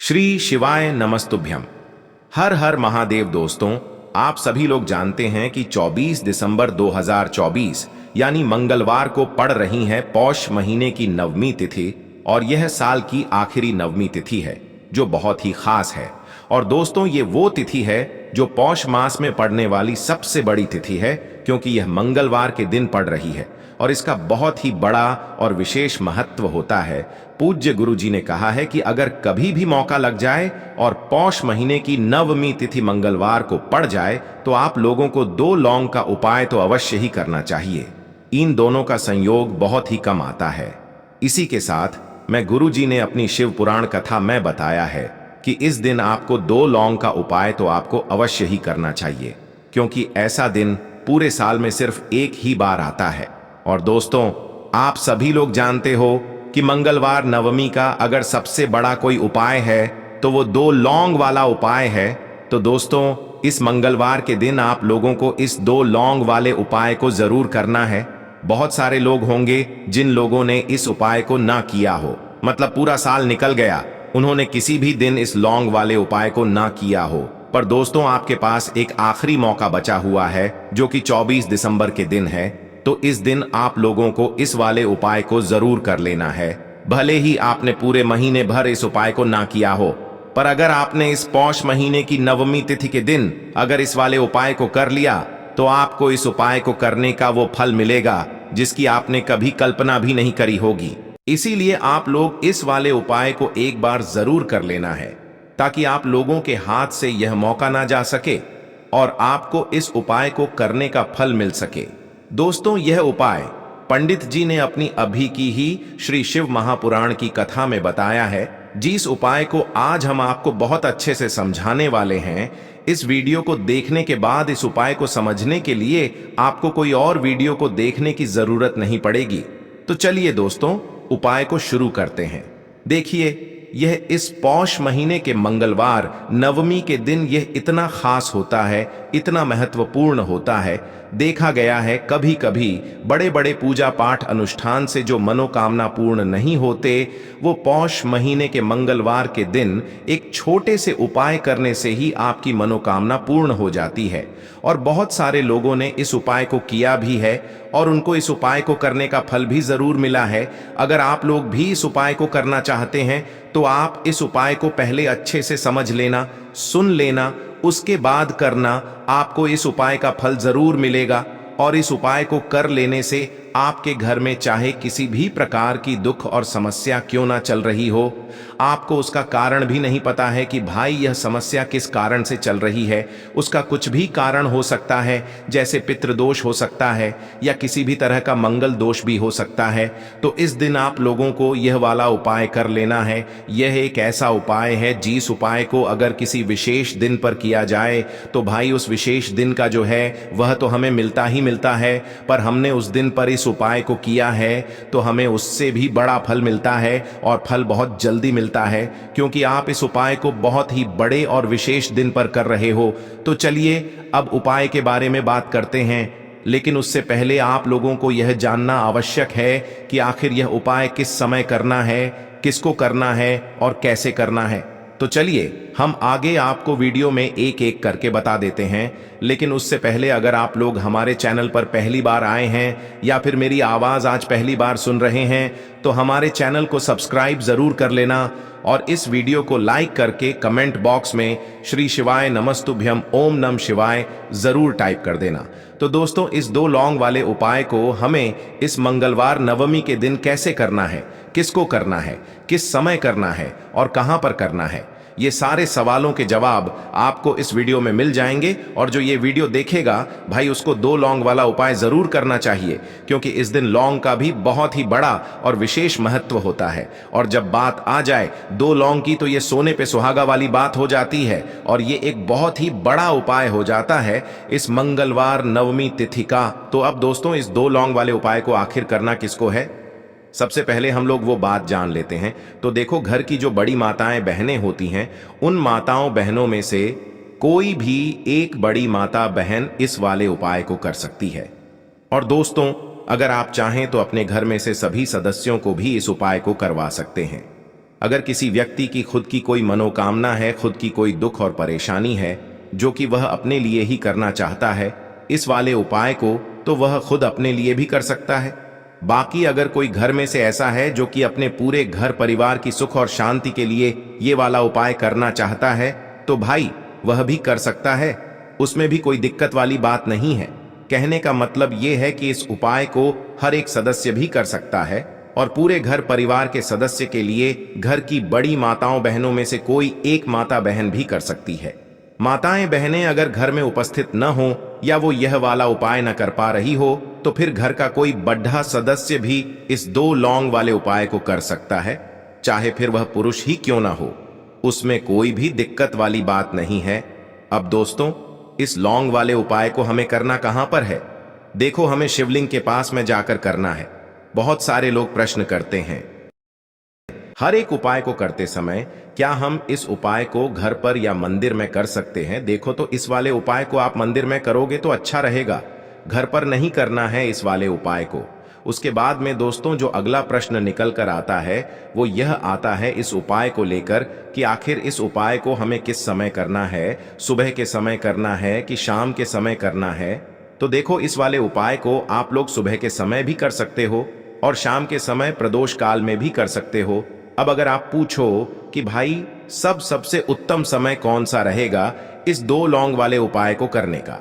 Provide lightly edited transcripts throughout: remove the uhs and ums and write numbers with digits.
श्री शिवाय नमस्तुभ्यम। हर हर महादेव। दोस्तों, आप सभी लोग जानते हैं कि 24 दिसंबर 2024 यानी मंगलवार को पड़ रही है पौष महीने की नवमी तिथि और यह साल की आखिरी नवमी तिथि है जो बहुत ही खास है। और दोस्तों, ये वो तिथि है जो पौष मास में पड़ने वाली सबसे बड़ी तिथि है क्योंकि यह मंगलवार के दिन पड़ रही है और इसका बहुत ही बड़ा और विशेष महत्व होता है। पूज्य गुरु जी ने कहा है कि अगर कभी भी मौका लग जाए और पौष महीने की नवमी तिथि मंगलवार को पड़ जाए तो आप लोगों को 2 लौंग का उपाय तो अवश्य ही करना चाहिए। इन दोनों का संयोग बहुत ही कम आता है। इसी के साथ मैं गुरु जी ने अपनी शिव पुराण कथा में बताया है कि इस दिन आपको 2 लौंग का उपाय तो आपको अवश्य ही करना चाहिए क्योंकि ऐसा दिन पूरे साल में सिर्फ एक ही बार आता है। और दोस्तों, आप सभी लोग जानते हो कि मंगलवार नवमी का अगर सबसे बड़ा कोई उपाय है तो वो 2 लौंग वाला उपाय है। तो दोस्तों, इस मंगलवार के दिन आप लोगों को इस 2 लौंग वाले उपाय को जरूर करना है। बहुत सारे लोग होंगे जिन लोगों ने इस उपाय को ना किया हो, मतलब पूरा साल निकल गया, उन्होंने किसी भी दिन इस लौंग वाले उपाय को ना किया हो। पर दोस्तों, आपके पास एक आखिरी मौका बचा हुआ है जो कि 24 दिसंबर के दिन है। तो इस दिन आप लोगों को इस वाले उपाय को जरूर कर लेना है। भले ही आपने पूरे महीने भर इस उपाय को ना किया हो, पर अगर आपने इस पौष महीने की नवमी तिथि के दिन अगर इस वाले उपाय को कर लिया तो आपको इस उपाय को करने का वो फल मिलेगा जिसकी आपने कभी कल्पना भी नहीं करी होगी। इसीलिए आप लोग इस वाले उपाय को एक बार जरूर कर लेना है ताकि आप लोगों के हाथ से यह मौका ना जा सके और आपको इस उपाय को करने का फल मिल सके। दोस्तों, यह उपाय पंडित जी ने अपनी अभी की ही श्री शिव महापुराण की कथा में बताया है। जिस उपाय को आज हम आपको बहुत अच्छे से समझाने वाले हैं, इस वीडियो को देखने के बाद इस उपाय को समझने के लिए आपको कोई और वीडियो को देखने की जरूरत नहीं पड़ेगी। तो चलिए दोस्तों, उपाय को शुरू करते हैं। देखिए, यह इस पौष महीने के मंगलवार नवमी के दिन यह इतना खास होता है, इतना महत्वपूर्ण होता है। देखा गया है कभी कभी बड़े बड़े पूजा पाठ अनुष्ठान से जो मनोकामना पूर्ण नहीं होते, वो पौष महीने के मंगलवार के दिन एक छोटे से उपाय करने से ही आपकी मनोकामना पूर्ण हो जाती है। और बहुत सारे लोगों ने इस उपाय को किया भी है और उनको इस उपाय को करने का फल भी जरूर मिला है। अगर आप लोग भी इस उपाय को करना चाहते हैं तो आप इस उपाय को पहले अच्छे से समझ लेना, सुन लेना, उसके बाद करना। आपको इस उपाय का फल जरूर मिलेगा और इस उपाय को कर लेने से आपके घर में चाहे किसी भी प्रकार की दुख और समस्या क्यों ना चल रही हो, आपको उसका कारण भी नहीं पता है कि भाई यह समस्या किस कारण से चल रही है। उसका कुछ भी कारण हो सकता है, जैसे पितृदोष हो सकता है या किसी भी तरह का मंगल दोष भी हो सकता है। तो इस दिन आप लोगों को यह वाला उपाय कर लेना है। यह एक ऐसा उपाय है जिस उपाय को अगर किसी विशेष दिन पर किया जाए तो भाई उस विशेष दिन का जो है वह तो हमें मिलता ही मिलता है, पर हमने उस दिन पर इस उपाय को किया है तो हमें उससे भी बड़ा फल मिलता है और फल बहुत जल्दी मिलता है क्योंकि आप इस उपाय को बहुत ही बड़े और विशेष दिन पर कर रहे हो। तो चलिए अब उपाय के बारे में बात करते हैं, लेकिन उससे पहले आप लोगों को यह जानना आवश्यक है कि आखिर यह उपाय किस समय करना है, किसको करना है और कैसे करना है। तो चलिए हम आगे आपको वीडियो में एक एक करके बता देते हैं। लेकिन उससे पहले अगर आप लोग हमारे चैनल पर पहली बार आए हैं या फिर मेरी आवाज़ आज पहली बार सुन रहे हैं तो हमारे चैनल को सब्सक्राइब ज़रूर कर लेना और इस वीडियो को लाइक करके कमेंट बॉक्स में श्री शिवाय नमस्तुभ्यम ओम नम शिवाय ज़रूर टाइप कर देना। तो दोस्तों, इस 2 लौंग वाले उपाय को हमें इस मंगलवार नवमी के दिन कैसे करना है, किसको करना है, किस समय करना है और कहां पर करना है, ये सारे सवालों के जवाब आपको इस वीडियो में मिल जाएंगे। और जो ये वीडियो देखेगा भाई उसको 2 लौंग वाला उपाय जरूर करना चाहिए क्योंकि इस दिन लौंग का भी बहुत ही बड़ा और विशेष महत्व होता है। और जब बात आ जाए 2 लौंग की तो ये सोने पे सुहागा वाली बात हो जाती है और ये एक बहुत ही बड़ा उपाय हो जाता है इस मंगलवार नवमी तिथि का। तो अब दोस्तों, इस 2 लौंग वाले उपाय को आखिर करना किसको है, सबसे पहले हम लोग वो बात जान लेते हैं। तो देखो, घर की जो बड़ी माताएं बहनें होती हैं, उन माताओं बहनों में से कोई भी एक बड़ी माता बहन इस वाले उपाय को कर सकती है। और दोस्तों, अगर आप चाहें तो अपने घर में से सभी सदस्यों को भी इस उपाय को करवा सकते हैं। अगर किसी व्यक्ति की खुद की कोई मनोकामना है, खुद की कोई दुख और परेशानी है जो कि वह अपने लिए ही करना चाहता है, इस वाले उपाय को तो वह खुद अपने लिए भी कर सकता है। बाकी अगर कोई घर में से ऐसा है जो कि अपने पूरे घर परिवार की सुख और शांति के लिए ये वाला उपाय करना चाहता है, तो भाई वह भी कर सकता है, उसमें भी कोई दिक्कत वाली बात नहीं है। कहने का मतलब ये है कि इस उपाय को हर एक सदस्य भी कर सकता है और पूरे घर परिवार के सदस्य के लिए घर की बड़ी माताओं बहनों में से कोई एक माता बहन भी कर सकती है। माताएं बहनें अगर घर में उपस्थित न हो या वो यह वाला उपाय न कर पा रही हो, तो फिर घर का कोई बड़ा सदस्य भी इस 2 लौंग वाले उपाय को कर सकता है, चाहे फिर वह पुरुष ही क्यों ना हो, उसमें कोई भी दिक्कत वाली बात नहीं है। अब दोस्तों, इस लौंग वाले उपाय को हमें करना कहां पर है? देखो, हमें शिवलिंग के पास में जाकर करना है। बहुत सारे लोग प्रश्न करते हैं, हर एक उपाय को करते समय क्या हम इस उपाय को घर पर या मंदिर में कर सकते हैं? देखो, तो इस वाले उपाय को आप मंदिर में करोगे तो अच्छा रहेगा, घर पर नहीं करना है इस वाले उपाय को। उसके बाद में दोस्तों जो अगला प्रश्न निकल कर आता है वो यह आता है इस उपाय को लेकर कि आखिर इस उपाय को हमें किस समय करना है, सुबह के समय करना है कि शाम के समय करना है? तो देखो, इस वाले उपाय को आप लोग सुबह के समय भी कर सकते हो और शाम के समय प्रदोष काल में भी कर सकते हो। अब अगर आप पूछो कि भाई सबसे उत्तम समय कौन सा रहेगा इस 2 लौंग वाले उपाय को करने का,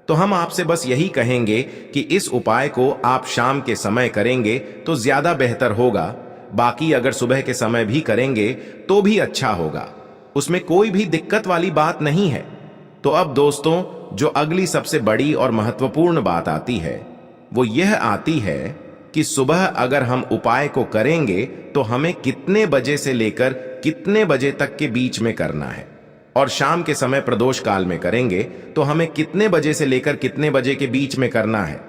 तो हम आपसे बस यही कहेंगे कि इस उपाय को आप शाम के समय करेंगे तो ज्यादा बेहतर होगा। बाकी अगर सुबह के समय भी करेंगे तो भी अच्छा होगा, उसमें कोई भी दिक्कत वाली बात नहीं है। तो अब दोस्तों, जो अगली सबसे बड़ी और महत्वपूर्ण बात आती है वो यह आती है कि सुबह अगर हम उपाय को करेंगे तो हमें कितने बजे से लेकर कितने बजे तक के बीच में करना है, और शाम के समय प्रदोष काल में करेंगे तो हमें कितने बजे से लेकर कितने बजे के बीच में करना है।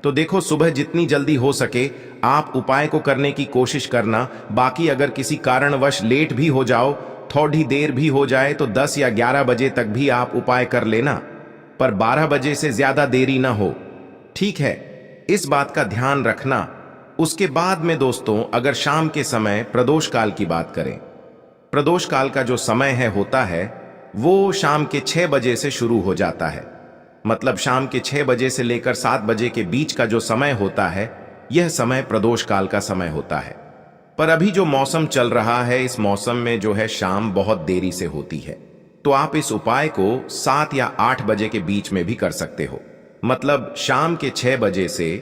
तो देखो, सुबह जितनी जल्दी हो सके आप उपाय को करने की कोशिश करना। बाकी अगर किसी कारणवश लेट भी हो जाओ, थोड़ी देर भी हो जाए, तो 10 या 11 बजे तक भी आप उपाय कर लेना, पर 12 बजे से ज्यादा देरी ना हो, ठीक है? इस बात का ध्यान रखना। उसके बाद में दोस्तों, अगर शाम के समय प्रदोष काल की बात करें, प्रदोष काल का जो समय होता है वो शाम के 6 बजे से शुरू हो जाता है। मतलब शाम के 6 बजे से लेकर 7 बजे के बीच का जो समय होता है, यह समय प्रदोष काल का समय होता है। पर अभी जो मौसम चल रहा है, इस मौसम में जो है शाम बहुत देरी से होती है, तो आप इस उपाय को 7 या 8 बजे के बीच में भी कर सकते हो। मतलब शाम के 6 बजे से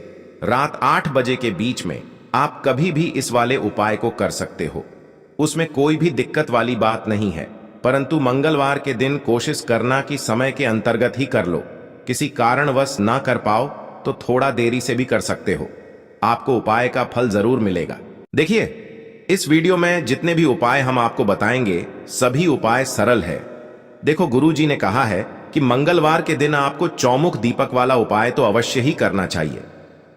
रात 8 बजे के बीच में आप कभी भी इस वाले उपाय को कर सकते हो, उसमें कोई भी दिक्कत वाली बात नहीं है। परंतु मंगलवार के दिन कोशिश करना कि समय के अंतर्गत ही कर लो। किसी कारणवश ना कर पाओ तो थोड़ा देरी से भी कर सकते हो, आपको उपाय का फल जरूर मिलेगा। देखिए, इस वीडियो में जितने भी उपाय हम आपको बताएंगे सभी उपाय सरल है। देखो, गुरुजी ने कहा है कि मंगलवार के दिन आपको चौमुख दीपक वाला उपाय तो अवश्य ही करना चाहिए।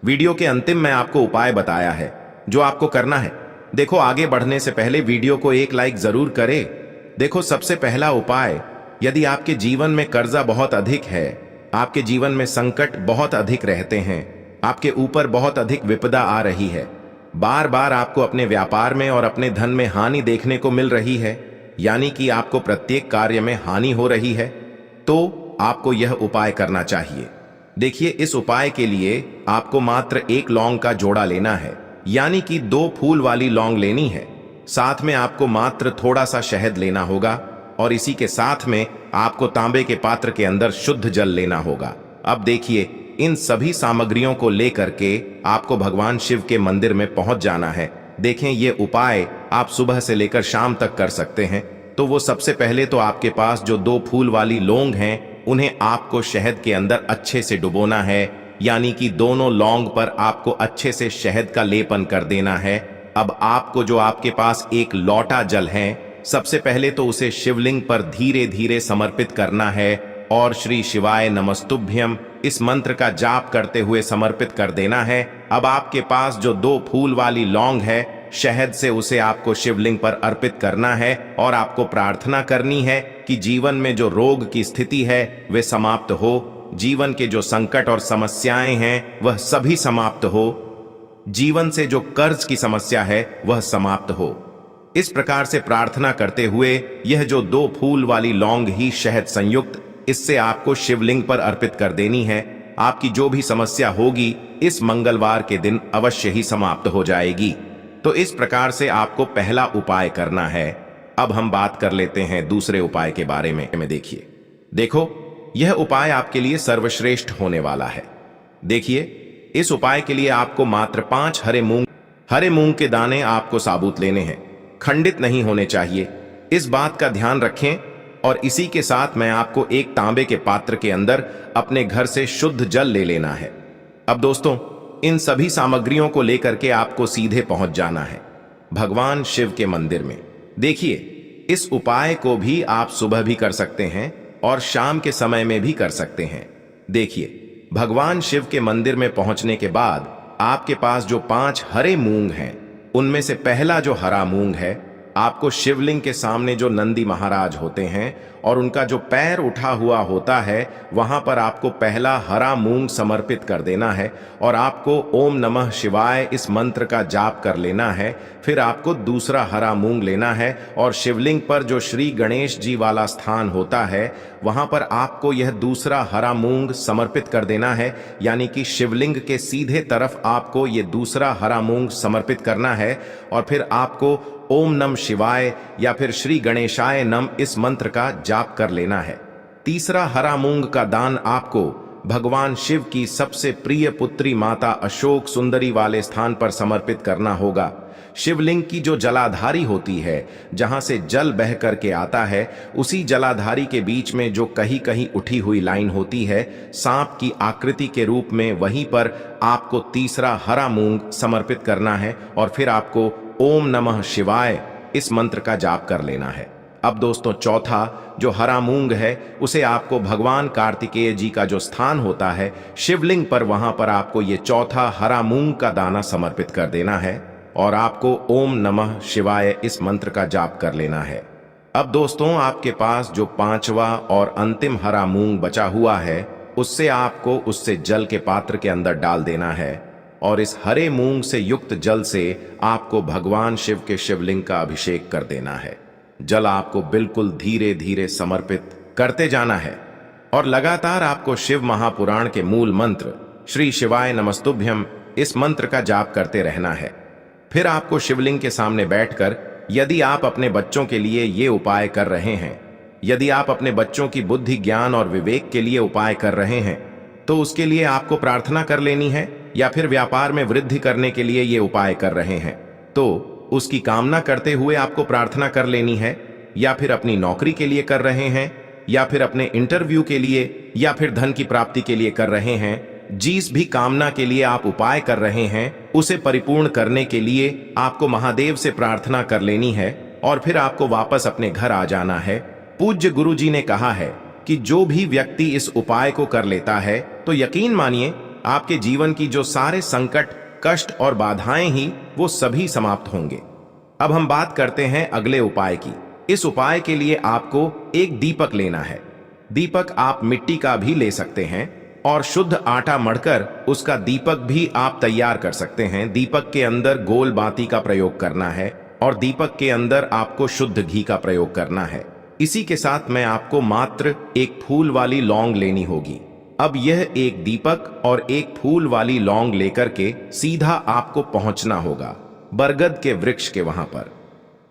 वीडियो के अंतिम में आपको उपाय बताया है जो आपको करना है। देखो, आगे बढ़ने से पहले वीडियो को एक लाइक जरूर करें। देखो, सबसे पहला उपाय, यदि आपके जीवन में कर्जा बहुत अधिक है, आपके जीवन में संकट बहुत अधिक रहते हैं, आपके ऊपर बहुत अधिक विपदा आ रही है, बार बार आपको अपने व्यापार में और अपने धन में हानि देखने को मिल रही है, यानी कि आपको प्रत्येक कार्य में हानि हो रही है, तो आपको यह उपाय करना चाहिए। देखिए, इस उपाय के लिए आपको मात्र 1 लौंग का जोड़ा लेना है, यानी कि 2 फूल वाली लौंग लेनी है। साथ में आपको मात्र थोड़ा सा शहद लेना होगा और इसी के साथ में आपको तांबे के पात्र के अंदर शुद्ध जल लेना होगा। अब देखिए, इन सभी सामग्रियों को लेकर के आपको भगवान शिव के मंदिर में पहुंच जाना है। देखें, ये उपाय आप सुबह से लेकर शाम तक कर सकते हैं। तो वो सबसे पहले तो आपके पास जो 2 फूल वाली लौंग हैं, उन्हें आपको शहद के अंदर अच्छे से डुबोना है, यानी कि दोनों लौंग पर आपको अच्छे से शहद का लेपन कर देना है। अब आपको जो आपके पास एक लोटा जल है, सबसे पहले तो उसे शिवलिंग पर धीरे धीरे समर्पित करना है और श्री शिवाय नमस्तुभ्यम इस मंत्र का जाप करते हुए समर्पित कर देना है। अब आपके पास जो 2 फूल वाली लौंग है, शहद से उसे आपको शिवलिंग पर अर्पित करना है और आपको प्रार्थना करनी है कि जीवन में जो रोग की स्थिति है वे समाप्त हो, जीवन के जो संकट और समस्याएं हैं वह सभी समाप्त हो, जीवन से जो कर्ज की समस्या है वह समाप्त हो। इस प्रकार से प्रार्थना करते हुए यह जो 2 फूल वाली लौंग ही शहद संयुक्त, इससे आपको शिवलिंग पर अर्पित कर देनी है। आपकी जो भी समस्या होगी इस मंगलवार के दिन अवश्य ही समाप्त हो जाएगी। तो इस प्रकार से आपको पहला उपाय करना है। अब हम बात कर लेते हैं दूसरे उपाय के बारे में। देखो, यह उपाय आपके लिए सर्वश्रेष्ठ होने वाला है। देखिए, इस उपाय के लिए आपको मात्र 5 हरे मूंग के दाने आपको साबुत लेने हैं, खंडित नहीं होने चाहिए। इस बात का ध्यान रखें। और इसी के साथ मैं आपको एक तांबे के पात्र के अंदर अपने घर से शुद्ध जल ले लेना है। अब दोस्तों, इन सभी सामग्रियों को लेकर के आपको सीधे पहुंच जाना है भगवान शिव के मंदिर में। देखिए, इस उपाय को भी आप सुबह भी कर सकते हैं और शाम के समय में भी कर सकते हैं। देखिए, भगवान शिव के मंदिर में पहुंचने के बाद आपके पास जो 5 हरे मूंग हैं, उनमें से पहला जो हरा मूंग है, आपको शिवलिंग के सामने जो नंदी महाराज होते हैं और उनका जो पैर उठा हुआ होता है, वहां पर आपको पहला हरा मूंग समर्पित कर देना है और आपको ओम नमः शिवाय इस मंत्र का जाप कर लेना है। फिर आपको दूसरा हरा मूंग लेना है और शिवलिंग पर जो श्री गणेश जी वाला स्थान होता है, वहां पर आपको यह दूसरा हरा मूंग समर्पित कर देना है। यानी कि शिवलिंग के सीधे तरफ आपको यह दूसरा हरा मूंग समर्पित करना है और फिर आपको ओम नम शिवाय या फिर श्री गणेशाय नम इस मंत्र का जाप कर लेना है। तीसरा हरा मूंग का दान आपको भगवान शिव की सबसे प्रिय पुत्री माता अशोक सुंदरी वाले स्थान पर समर्पित करना होगा। शिवलिंग की जो जलाधारी होती है, जहां से जल बह करके आता है, उसी जलाधारी के बीच में जो कहीं कहीं उठी हुई लाइन होती है सांप की आकृति के रूप में, वहीं पर आपको तीसरा हरा मूंग समर्पित करना है और फिर आपको ओम नमः शिवाय इस मंत्र का जाप कर लेना है। अब दोस्तों, चौथा जो हरा मूंग है, उसे आपको भगवान कार्तिकेय जी का जो स्थान होता है शिवलिंग पर, वहां पर आपको ये चौथा हरा मूंग का दाना समर्पित कर देना है और आपको ओम नमः शिवाय इस मंत्र का जाप कर लेना है। अब दोस्तों, आपके पास जो 5वां और अंतिम हरा मूंग बचा हुआ है, उससे आपको उससे जल के पात्र के अंदर डाल देना है और इस हरे मूंग से युक्त जल से आपको भगवान शिव के शिवलिंग का अभिषेक कर देना है। जल आपको बिल्कुल धीरे धीरे समर्पित करते जाना है और लगातार आपको शिव महापुराण के मूल मंत्र श्री शिवाय नमस्तुभ्यम इस मंत्र का जाप करते रहना है। फिर आपको शिवलिंग के सामने बैठकर, यदि आप अपने बच्चों के लिए ये उपाय कर रहे हैं, यदि आप अपने बच्चों की बुद्धि ज्ञान और विवेक के लिए उपाय कर रहे हैं, तो उसके लिए आपको प्रार्थना कर लेनी है। या फिर व्यापार में वृद्धि करने के लिए ये उपाय कर रहे हैं, तो उसकी कामना करते हुए आपको प्रार्थना कर लेनी है। या फिर अपनी नौकरी के लिए कर रहे हैं, या फिर अपने इंटरव्यू के लिए, या फिर धन की प्राप्ति के लिए कर रहे हैं, जिस भी कामना के लिए आप उपाय कर रहे हैं, उसे परिपूर्ण करने के लिए आपको महादेव से प्रार्थना कर लेनी है और फिर आपको वापस अपने घर आ जाना है। पूज्य गुरु जी ने कहा है कि जो भी व्यक्ति इस उपाय को कर लेता है, तो यकीन मानिए आपके जीवन की जो सारे संकट, कष्ट और बाधाएं ही वो सभी समाप्त होंगे। अब हम बात करते हैं अगले उपाय की। इस उपाय के लिए आपको एक दीपक लेना है। दीपक आप मिट्टी का भी ले सकते हैं और शुद्ध आटा मढ़कर उसका दीपक भी आप तैयार कर सकते हैं। दीपक के अंदर गोल बाती का प्रयोग करना है और दीपक के अंदर आपको शुद्ध घी का प्रयोग करना है। इसी के साथ मैं आपको मात्र एक फूल वाली लौंग लेनी होगी। अब यह एक दीपक और एक फूल वाली लौंग लेकर के सीधा आपको पहुंचना होगा बरगद के वृक्ष के वहां पर।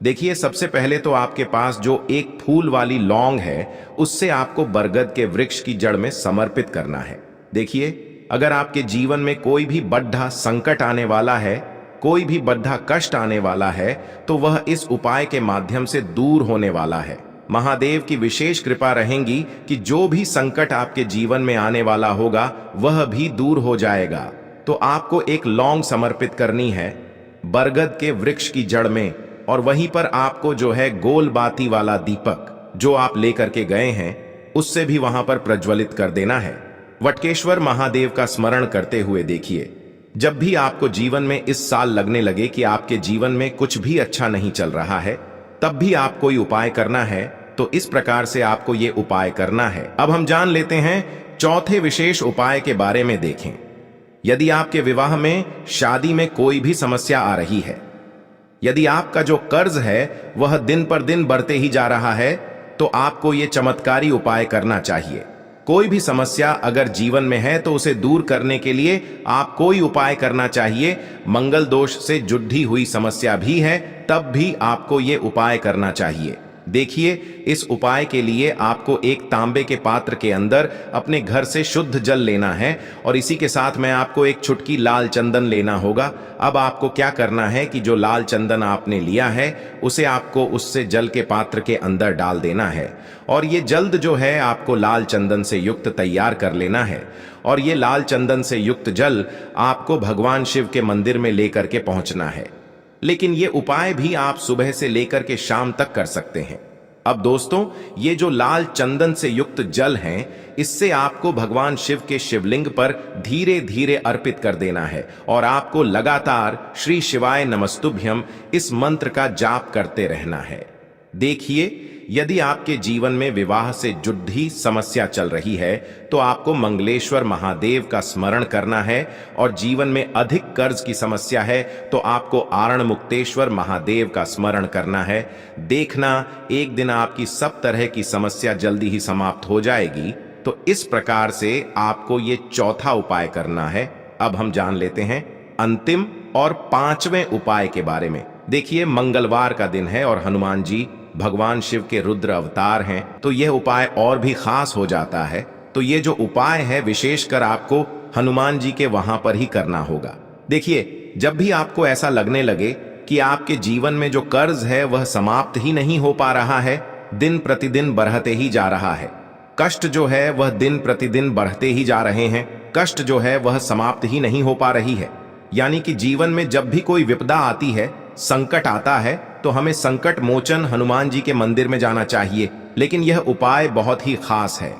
देखिए, सबसे पहले तो आपके पास जो एक फूल वाली लौंग है, उससे आपको बरगद के वृक्ष की जड़ में समर्पित करना है। देखिए, अगर आपके जीवन में कोई भी बड़ा संकट आने वाला है, कोई भी बड़ा कष्ट आने वाला है, तो वह इस उपाय के माध्यम से दूर होने वाला है। महादेव की विशेष कृपा रहेगी कि जो भी संकट आपके जीवन में आने वाला होगा, वह भी दूर हो जाएगा। तो आपको एक लौंग समर्पित करनी है बरगद के वृक्ष की जड़ में और वहीं पर आपको जो है गोल बाती वाला दीपक जो आप लेकर के गए हैं, उससे भी वहां पर प्रज्वलित कर देना है। वटकेश्वर महादेव का स्मरण करते हुए देखिए, जब भी आपको जीवन में इस साल लगने लगे कि आपके जीवन में कुछ भी अच्छा नहीं चल रहा है, तब भी आप कोई उपाय करना है, तो इस प्रकार से आपको ये उपाय करना है। अब हम जान लेते हैं चौथे विशेष उपाय के बारे में। देखें, यदि आपके विवाह में, शादी में कोई भी समस्या आ रही है, यदि आपका जो कर्ज है वह दिन पर दिन बढ़ते ही जा रहा है तो आपको ये चमत्कारी उपाय करना चाहिए। कोई भी समस्या अगर जीवन में है तो उसे दूर करने के लिए आप कोई उपाय करना चाहिए। मंगल दोष से जुड़ी हुई समस्या भी है तब भी आपको ये उपाय करना चाहिए। देखिए, इस उपाय के लिए आपको एक तांबे के पात्र के अंदर अपने घर से शुद्ध जल लेना है और इसी के साथ में आपको एक चुटकी लाल चंदन लेना होगा। अब आपको क्या करना है कि जो लाल चंदन आपने लिया है उसे आपको उससे जल के पात्र के अंदर डाल देना है और ये जल्द जो है आपको लाल चंदन से युक्त तैयार कर लेना है। और ये लाल चंदन से युक्त जल आपको भगवान शिव के मंदिर में लेकर के पहुंचना है। लेकिन ये उपाय भी आप सुबह से लेकर के शाम तक कर सकते हैं। अब दोस्तों, ये जो लाल चंदन से युक्त जल हैं, इससे आपको भगवान शिव के शिवलिंग पर धीरे धीरे अर्पित कर देना है और आपको लगातार श्री शिवाय नमस्तुभ्यम इस मंत्र का जाप करते रहना है। देखिए, यदि आपके जीवन में विवाह से जुड़ी समस्या चल रही है तो आपको मंगलेश्वर महादेव का स्मरण करना है और जीवन में अधिक कर्ज की समस्या है तो आपको आरण मुक्तेश्वर महादेव का स्मरण करना है। देखना, एक दिन आपकी सब तरह की समस्या जल्दी ही समाप्त हो जाएगी। तो इस प्रकार से आपको ये चौथा उपाय करना है। अब हम जान लेते हैं अंतिम और पांचवें उपाय के बारे में। देखिए, मंगलवार का दिन है और हनुमान जी भगवान शिव के रुद्र अवतार हैं तो यह उपाय और भी खास हो जाता है। तो ये जो उपाय है विशेषकर आपको हनुमान जी के वहां पर ही करना होगा। देखिए, जब भी आपको ऐसा लगने लगे कि आपके जीवन में जो कर्ज है वह समाप्त ही नहीं हो पा रहा है, दिन प्रतिदिन बढ़ते ही जा रहा है, कष्ट जो है वह दिन प्रतिदिन बढ़ते ही जा रहे हैं, कष्ट जो है वह समाप्त ही नहीं हो पा रही है, यानी कि जीवन में जब भी कोई विपदा आती है, संकट आता है तो हमें संकट मोचन हनुमान जी के मंदिर में जाना चाहिए। लेकिन यह उपाय बहुत ही खास है।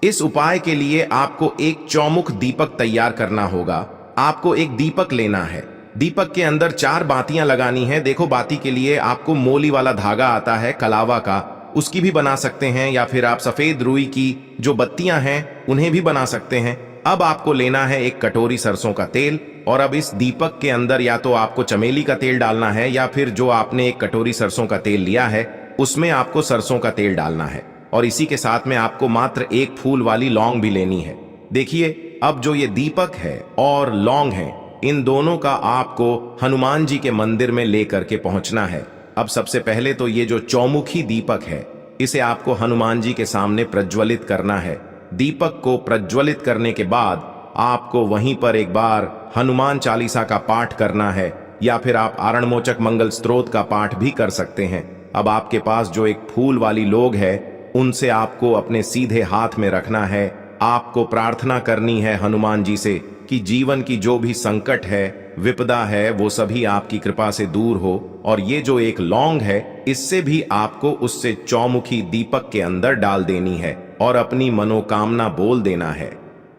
इस उपाय के लिए आपको एक चौमुख दीपक तैयार करना होगा। आपको एक दीपक लेना है, दीपक के अंदर 4 बातियां लगानी है। देखो, बाती के लिए आपको मोली वाला धागा आता है कलावा का, उसकी भी बना सकते हैं या फिर आप सफेद रुई की जो बत्तियां हैं उन्हें भी बना सकते हैं। अब आपको लेना है एक कटोरी सरसों का तेल और अब इस दीपक के अंदर या तो आपको चमेली का तेल डालना है या फिर जो आपने एक कटोरी सरसों का तेल लिया है उसमें आपको सरसों का तेल डालना है और इसी के साथ में आपको मात्र एक फूल वाली लौंग भी लेनी है। देखिए, अब जो ये दीपक है और लौंग है, इन दोनों का आपको हनुमान जी के मंदिर में लेकर के पहुंचना है। अब सबसे पहले तो ये जो चौमुखी दीपक है इसे आपको हनुमान जी के सामने प्रज्वलित करना है। दीपक को प्रज्वलित करने के बाद आपको वहीं पर एक बार हनुमान चालीसा का पाठ करना है या फिर आप आरणमोचक मंगल स्तोत्र का पाठ भी कर सकते हैं। अब आपके पास जो एक फूल वाली लोग है उनसे आपको अपने सीधे हाथ में रखना है। आपको प्रार्थना करनी है हनुमान जी से कि जीवन की जो भी संकट है, विपदा है, वो सभी आपकी कृपा से दूर हो। और ये जो एक लौंग है इससे भी आपको उससे चौमुखी दीपक के अंदर डाल देनी है और अपनी मनोकामना बोल देना है।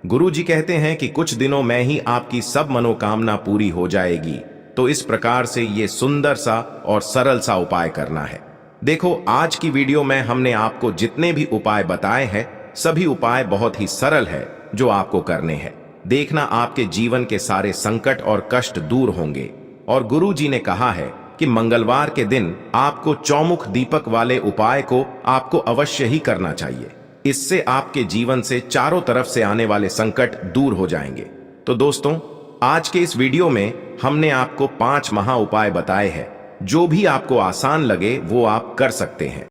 गुरु जी कहते हैं कि कुछ दिनों में ही आपकी सब मनोकामना पूरी हो जाएगी। तो इस प्रकार से ये सुंदर सा और सरल सा उपाय करना है। देखो, आज की वीडियो में हमने आपको जितने भी उपाय बताए हैं सभी उपाय बहुत ही सरल है जो आपको करने हैं। देखना, आपके जीवन के सारे संकट और कष्ट दूर होंगे। और गुरु जी ने कहा है कि मंगलवार के दिन आपको चौमुख दीपक वाले उपाय को आपको अवश्य ही करना चाहिए। इससे आपके जीवन से चारों तरफ से आने वाले संकट दूर हो जाएंगे। तो दोस्तों, आज के इस वीडियो में हमने आपको 5 महा उपाय बताए हैं। जो भी आपको आसान लगे वो आप कर सकते हैं।